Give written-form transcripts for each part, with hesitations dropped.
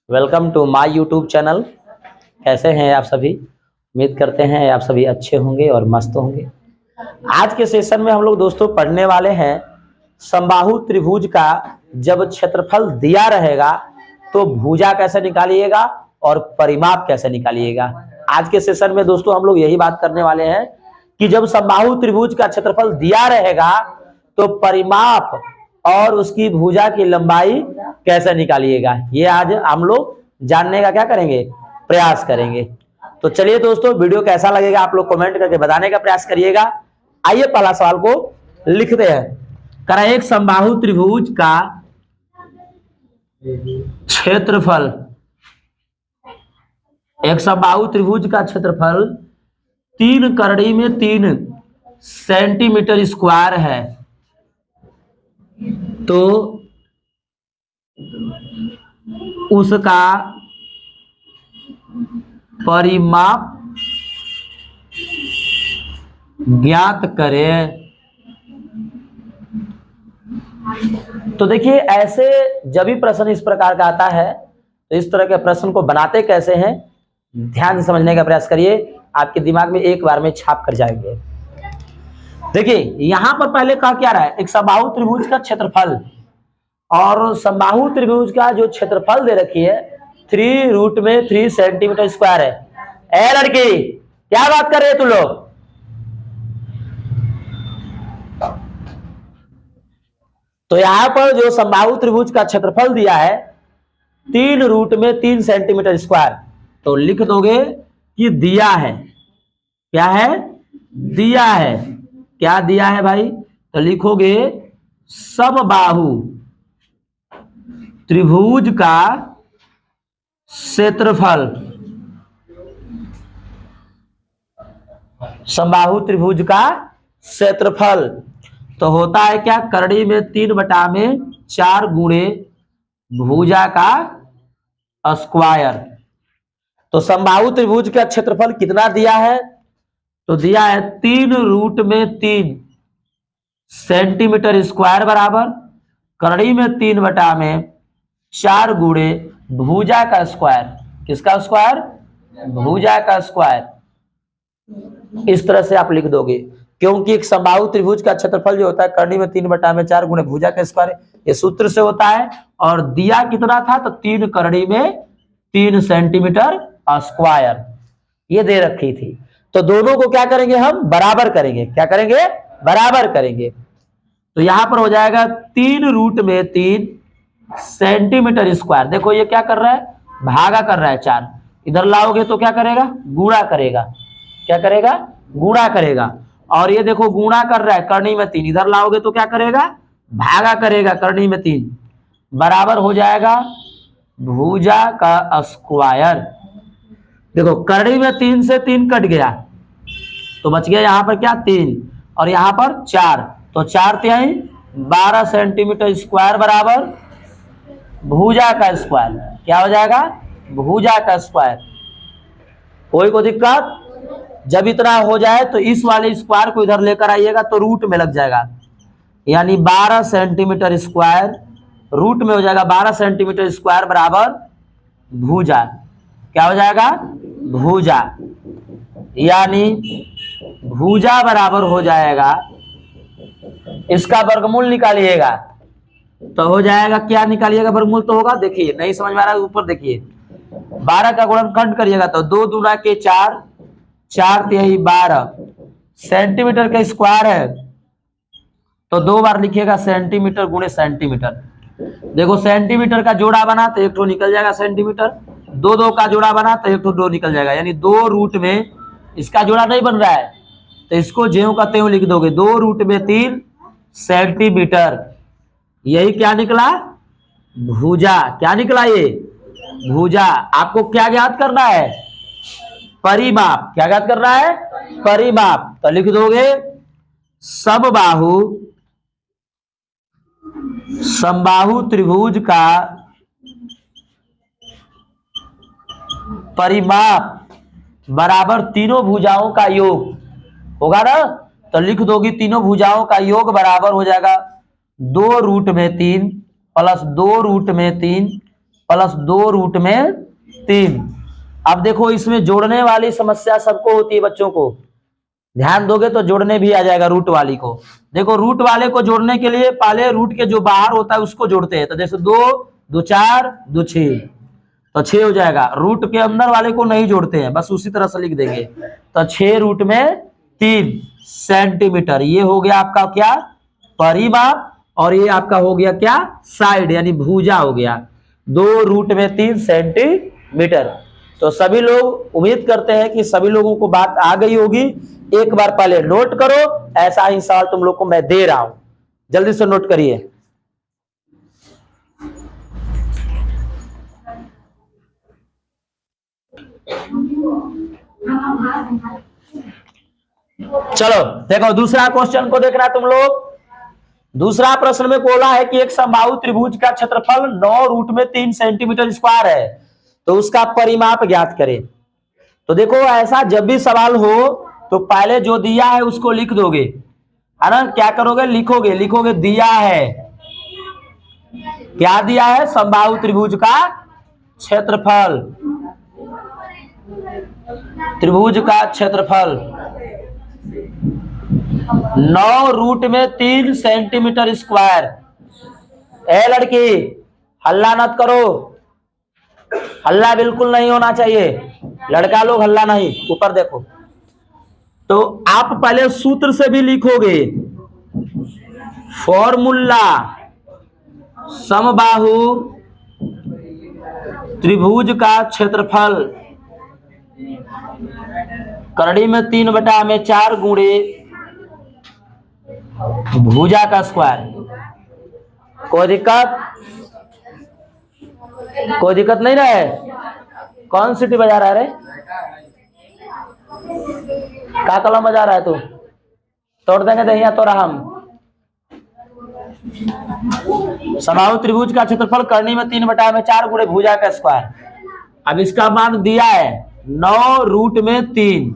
Welcome to my YouTube channel. कैसे हैं आप सभी? उम्मीद करते हैं आप सभी अच्छे होंगे और मस्त होंगे। आज के सेशन में हम लोग दोस्तों पढ़ने वाले हैं समबाहु त्रिभुज का जब क्षेत्रफल दिया रहेगा तो भुजा कैसे निकालिएगा और परिमाप कैसे निकालिएगा। आज के सेशन में दोस्तों हम लोग यही बात करने वाले हैं कि जब समबाहु त्रिभुज का क्षेत्रफल दिया रहेगा तो परिमाप और उसकी भुजा की लंबाई कैसे निकालिएगा, ये आज हम लोग जानने का क्या करेंगे, प्रयास करेंगे। तो चलिए दोस्तों, वीडियो कैसा लगेगा आप लोग कमेंट करके बताने का प्रयास करिएगा। आइए पहला सवाल को लिखते हैं। करा एक समबाहु त्रिभुज का क्षेत्रफल, एक समबाहु त्रिभुज का क्षेत्रफल 3 करड़ी में 3 सेंटीमीटर स्क्वायर है, तो उसका परिमाप ज्ञात करें। तो देखिए, ऐसे जब भी प्रश्न इस प्रकार का आता है तो इस तरह के प्रश्न को बनाते कैसे हैं, ध्यान से समझने का प्रयास करिए, आपके दिमाग में एक बार में छाप कर जाएंगे। देखिए यहां पर पहले कहा क्या रहा है, एक समबाहु त्रिभुज का क्षेत्रफल, और समबाहु त्रिभुज का जो क्षेत्रफल दे रखी है 3√3 सेंटीमीटर स्क्वायर है। ए लड़की, क्या बात कर रहे हैं तुम लोग? तो यहां पर जो समबाहु त्रिभुज का क्षेत्रफल दिया है 3√3 सेंटीमीटर स्क्वायर, तो लिख दोगे कि दिया है। क्या है? दिया है। क्या दिया है भाई? तो लिखोगे समबाहु त्रिभुज का क्षेत्रफल, समबाहु त्रिभुज का क्षेत्रफल तो होता है क्या, करड़ी में 3/4 गुणे भुजा का स्क्वायर। तो समबाहु त्रिभुज का क्षेत्रफल कितना दिया है? तो दिया है 3√3 सेंटीमीटर स्क्वायर बराबर करड़ी में 3/4 गुणे भुजा का स्क्वायर। किसका स्क्वायर? भुजा का स्क्वायर। इस तरह से आप लिख दोगे, क्योंकि एक समबाहु त्रिभुज का क्षेत्रफल जो होता है करड़ी में 3/4 गुणे भुजा का स्क्वायर, ये सूत्र से होता है। और दिया कितना था? तो 3 करड़ी में 3 सेंटीमीटर स्क्वायर ये दे रखी थी। तो दोनों को क्या करेंगे, हम बराबर करेंगे। क्या करेंगे? बराबर करेंगे। तो यहां पर हो जाएगा 3√3 सेंटीमीटर स्क्वायर। देखो ये क्या कर रहा है, भागा कर रहा है 4, इधर लाओगे तो क्या करेगा, गुणा करेगा। क्या करेगा? गुणा करेगा। और ये देखो गुणा कर रहा है करनी में 3, इधर लाओगे तो क्या करेगा, भागा करेगा करनी में 3, बराबर हो जाएगा भुजा का स्क्वायर। देखो करनी में 3 से 3 कट गया तो बच गया यहां पर क्या, 3, और यहां पर 4, तो 4×3 12 सेंटीमीटर स्क्वायर बराबर भुजा का स्क्वायर। क्या हो जाएगा? भुजा का स्क्वायर। कोई को दिक्कत? जब इतना हो जाए तो इस वाले स्क्वायर को इधर लेकर आइएगा तो रूट में लग जाएगा, यानी 12 सेंटीमीटर स्क्वायर रूट में हो जाएगा 12 सेंटीमीटर स्क्वायर बराबर भुजा। क्या हो जाएगा? भुजा। यानी भुजा बराबर हो जाएगा, इसका वर्गमूल निकालिएगा तो हो जाएगा, क्या निकालिएगा वर्गमूल? तो होगा, देखिए नहीं समझ में आ रहा है, ऊपर देखिए 12 का गुणनखंड करिएगा तो 2 दूना के 4, 4×3 12 सेंटीमीटर का स्क्वायर है, तो 2 बार लिखिएगा सेंटीमीटर गुणे सेंटीमीटर। देखो सेंटीमीटर का जोड़ा बना तो 1 निकल जाएगा सेंटीमीटर, 2 का जोड़ा बना तो 1 निकल जाएगा, यानी 2 रूट में इसका जोड़ा नहीं बन रहा है तो इसको ज्यों का त्यों लिख दोगे, 2√3 सेंटीमीटर। यही क्या निकला? भुजा। क्या निकला? ये भुजा। आपको क्या ज्ञात करना है? परिमाप। क्या ज्ञात करना है? परिमाप। तो लिख दोगे समबाहु त्रिभुज का परिमाप बराबर तीनों भुजाओं का योग होगा ना, तो लिख दोगी तीनों भुजाओं का योग बराबर हो जाएगा 2√3 प्लस 2√3 प्लस 2√3। अब देखो इसमें जोड़ने वाली समस्या सबको होती है बच्चों को, ध्यान दोगे तो जोड़ने भी आ जाएगा रूट वाली को। देखो रूट वाले को जोड़ने के लिए पहले रूट के जो बाहर होता है उसको जोड़ते हैं, तो जैसे 2 2 4 2 6 तो 6 हो जाएगा। रूट के अंदर वाले को नहीं जोड़ते हैं, बस उसी तरह से लिख देंगे। तो 6√3 सेंटीमीटर, ये हो गया आपका क्या परिमाप, और ये आपका हो गया क्या साइड यानी भुजा हो गया 2√3 सेंटीमीटर। तो सभी लोग उम्मीद करते हैं कि सभी लोगों को बात आ गई होगी। एक बार पहले नोट करो, ऐसा ही सवाल तुम लोग को मैं दे रहा हूं, जल्दी से नोट करिए। चलो देखो दूसरा क्वेश्चन को देखना तुम लोग। दूसरा प्रश्न में बोला है कि एक समबाहु त्रिभुज का क्षेत्रफल 9√3 सेंटीमीटर स्क्वायर है, तो उसका परिमाप ज्ञात करें। तो देखो ऐसा जब भी सवाल हो तो पहले जो दिया है उसको लिख दोगे, है ना। क्या करोगे, लिखोगे दिया है, क्या दिया है, समबाहु त्रिभुज का क्षेत्रफल, त्रिभुज का क्षेत्रफल 9√3 सेंटीमीटर स्क्वायर। ए लड़की हल्ला मत करो, हल्ला बिल्कुल नहीं होना चाहिए, लड़का लोग हल्ला नहीं, ऊपर देखो। तो आप पहले सूत्र से भी लिखोगे, फॉर्मूला समबाहु त्रिभुज का क्षेत्रफल करड़ी में 3/4 गुणे भुजा का स्क्वायर। कोई दिक्कत नहीं रहे। कौन सीटी बजा रहा है रे, का कलम बजा रहा है तू, तोड़ देंगे दहिया तोड़ा हम। समबाहु त्रिभुज का क्षेत्रफल करनी में 3/4 गुणे भुजा का स्क्वायर। अब इसका मान दिया है 9√3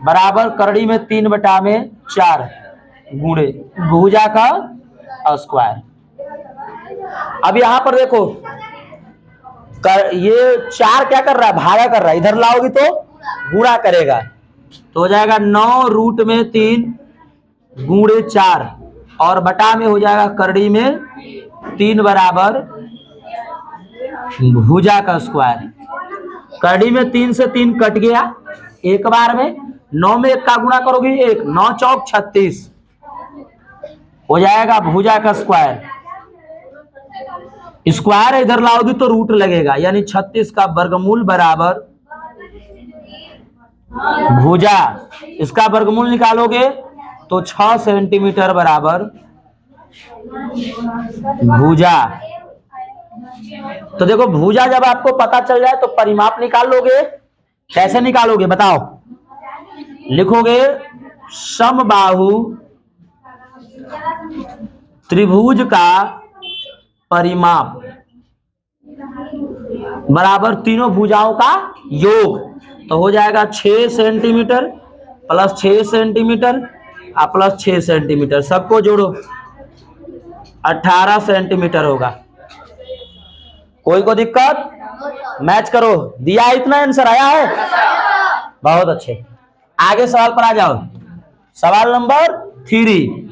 बराबर करड़ी में 3/4 गुणे भुजा का स्क्वायर। अब यहां पर देखो ये 4 क्या कर रहा है, भागा कर रहा है, इधर लाओगी तो गुणा करेगा, तो हो जाएगा 9√3 गुणे 4 और बटा में हो जाएगा करड़ी में 3 बराबर भुजा का स्क्वायर। करड़ी में 3 से 3 कट गया एक बार में, 9 में 1 का गुणा करोगे 1, 9 चौक 36 हो जाएगा भुजा का स्क्वायर। स्क्वायर इधर लाओगी तो रूट लगेगा, यानी 36 का वर्गमूल बराबर भुजा, इसका वर्गमूल निकालोगे तो 6 सेंटीमीटर बराबर भुजा। तो देखो भुजा जब आपको पता चल जाए तो परिमाप निकाल लोगे। कैसे निकालोगे बताओ, लिखोगे समबाहु त्रिभुज का परिमाप बराबर तीनों भुजाओं का योग, तो हो जाएगा 6 centimetre plus 6 centimetre plus 6 centimetre, सबको जोड़ो 18 सेंटीमीटर होगा। कोई को दिक्कत, मैच करो, दिया इतना आंसर आया है, बहुत अच्छे। आगे सवाल पर आ जाओ, सवाल नंबर 3।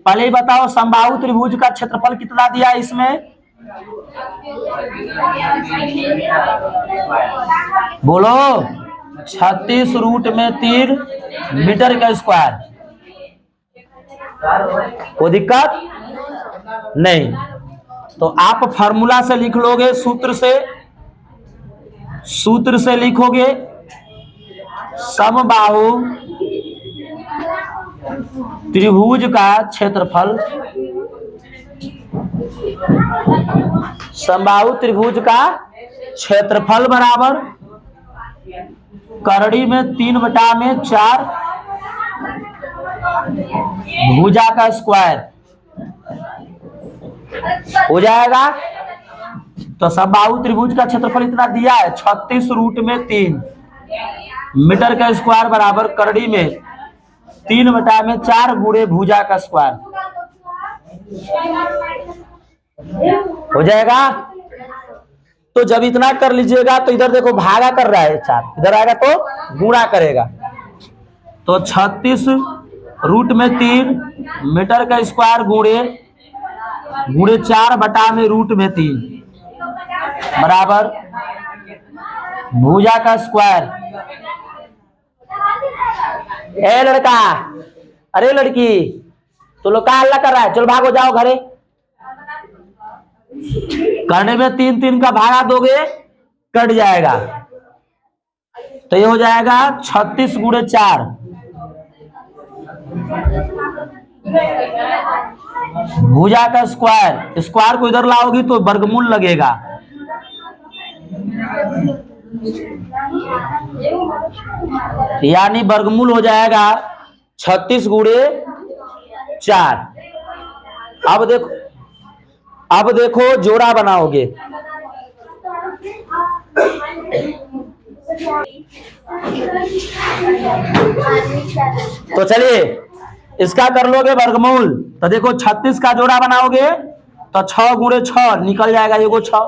पहले ही बताओ समबाहु त्रिभुज का क्षेत्रफल कितना दिया है इसमें, बोलो 36√3 मीटर का स्क्वायर। कोई दिक्कत नहीं, तो आप फार्मूला से लिख लोगे, सूत्र से लिखोगे समबाहु त्रिभुज का क्षेत्रफल, समबाहु त्रिभुज का क्षेत्रफल बराबर करड़ी में 3/4 भुजा का स्क्वायर हो जाएगा। तो समबाहु त्रिभुज का क्षेत्रफल इतना दिया है 36√3 मीटर का स्क्वायर बराबर करड़ी में 3/4 गुणे भुजा का स्क्वायर हो जाएगा। तो जब इतना कर लीजिएगा तो इधर देखो भागा कर रहा है 4, इधर आएगा तो गुणा करेगा। तो 36 रूट में 3 मीटर का स्क्वायर गुणे 4 बटा में रूट में 3 बराबर भुजा का स्क्वायर। ए लड़का, अरे लड़की, तो लोग का हल्ला कर रहा है, चलो भागो जाओ घरे। करने में 3 3 का भागा दोगे कट जाएगा, तो ये हो जाएगा 36 गुणे 4 भुजा का स्क्वायर। स्क्वायर को इधर लाओगी तो वर्गमूल लगेगा, यानी वर्गमूल हो जाएगा 36 गुणे 4। अब देखो जोड़ा बनाओगे, तो चलिए इसका कर लोगे वर्गमूल। तो देखो 36 का जोड़ा बनाओगे तो 6 गुणे 6 निकल जाएगा एगो 6।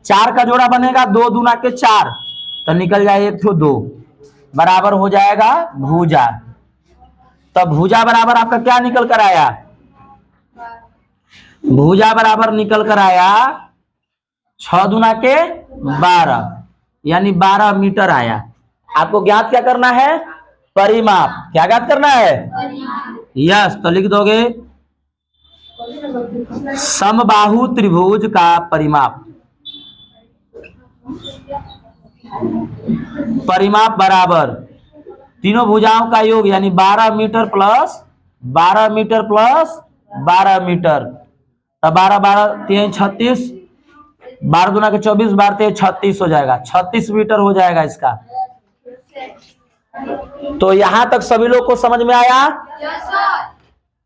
4 का जोड़ा बनेगा 2 दूना के 4 तो निकल जाएगा 1 तो 2 बराबर हो जाएगा भुजा। तो भुजा बराबर आपका क्या निकल कर आया? भुजा बराबर निकल कर आया 6 दूना के 12 यानी 12 मीटर आया। आपको ज्ञात क्या करना है? परिमाप। क्या ज्ञात करना है? यस, तो लिख दोगे समबाहु त्रिभुज का परिमाप। परिमाप बराबर तीनों भुजाओं का योग यानी 12 metre plus 12 metre plus 12 metre. तब 12 12 3 36, 12 दूना के 24, 12 3 36 हो जाएगा, 36 मीटर हो जाएगा इसका। तो यहां तक सभी लोग को समझ में आया?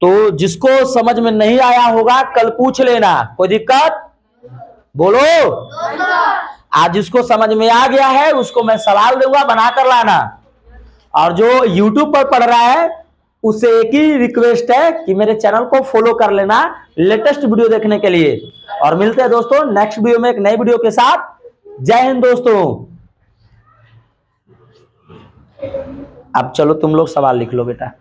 तो जिसको समझ में नहीं आया होगा कल पूछ लेना, कोई दिक्कत? बोलो। आज जिसको समझ में आ गया है उसको मैं सवाल दूंगा, बना कर लाना। और जो YouTube पर पढ़ रहा है उससे एक ही रिक्वेस्ट है कि मेरे चैनल को फॉलो कर लेना लेटेस्ट वीडियो देखने के लिए। और मिलते हैं दोस्तों नेक्स्ट वीडियो में एक नई वीडियो के साथ। जय हिंद दोस्तों। अब चलो तुम लोग सवाल लिख लो बेटा।